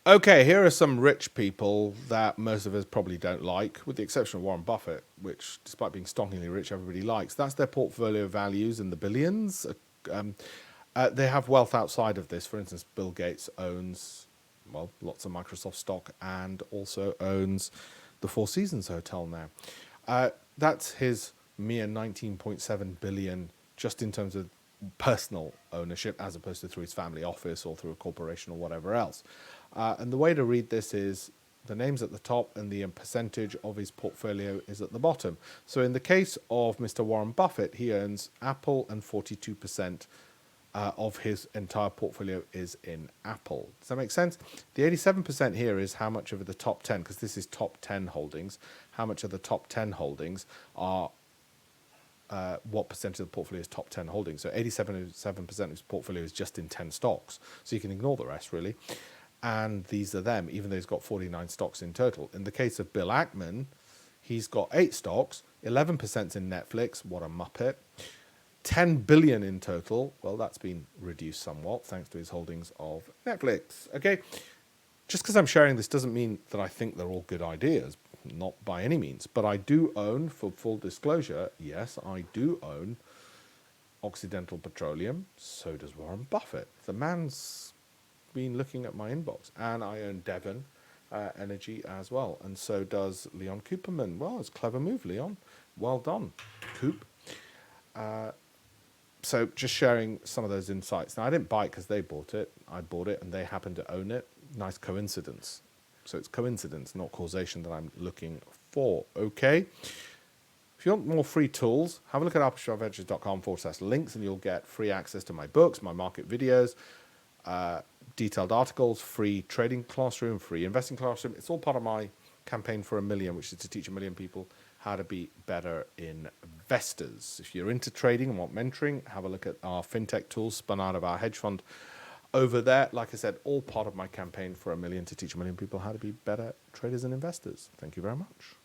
Okay, here are some rich people that most of us probably don't like, with the exception of Warren Buffett, which, despite being stonkingly rich, everybody likes. That's their portfolio values in the billions. They have wealth outside of this. For instance, Bill Gates owns, well, lots of Microsoft stock and also owns the Four Seasons Hotel now. That's his mere 19.7 billion just in terms of personal ownership, as opposed to through his family office or through a corporation or whatever else. And the way to read this is the name's at the top and the percentage of his portfolio is at the bottom. So in the case of Mr. Warren Buffett, he owns Apple, and 42% of his entire portfolio is in Apple. Does that make sense? The 87% here is how much of the top 10, because this is top 10 holdings, how much of the top 10 holdings are what percentage of the portfolio is top 10 holdings. So 87% of his portfolio is just in 10 stocks. So you can ignore the rest, really. And these are them, even though he's got 49 stocks in total. In the case of Bill Ackman, he's got 8 stocks, 11% in Netflix. What a muppet. 10 billion in total. Well, that's been reduced somewhat thanks to his holdings of Netflix. Okay. Just because I'm sharing this doesn't mean that I think they're all good ideas. Not by any means. But I do own, for full disclosure, yes, I do own Occidental Petroleum. So does Warren Buffett. The man's been looking at my inbox. And I own Devon Energy as well. And so does Leon Cooperman. Well, it's a clever move, Leon. Well done, Coop. So just sharing some of those insights. Now, I didn't buy it because they bought it. I bought it and they happen to own it. Nice coincidence. So it's coincidence, not causation, that I'm looking for. Okay. If you want more free tools, have a look at alpeshpatel.com/links and you'll get free access to my books, my market videos, detailed articles, free trading classroom, free investing classroom. It's all part of my campaign for 1 million, which is to teach 1 million people how to be better investors. If you're into trading and want mentoring, have a look at our fintech tools spun out of our hedge fund over there. Like I said, all part of my campaign for 1 million to teach 1 million people how to be better traders and investors. Thank you very much.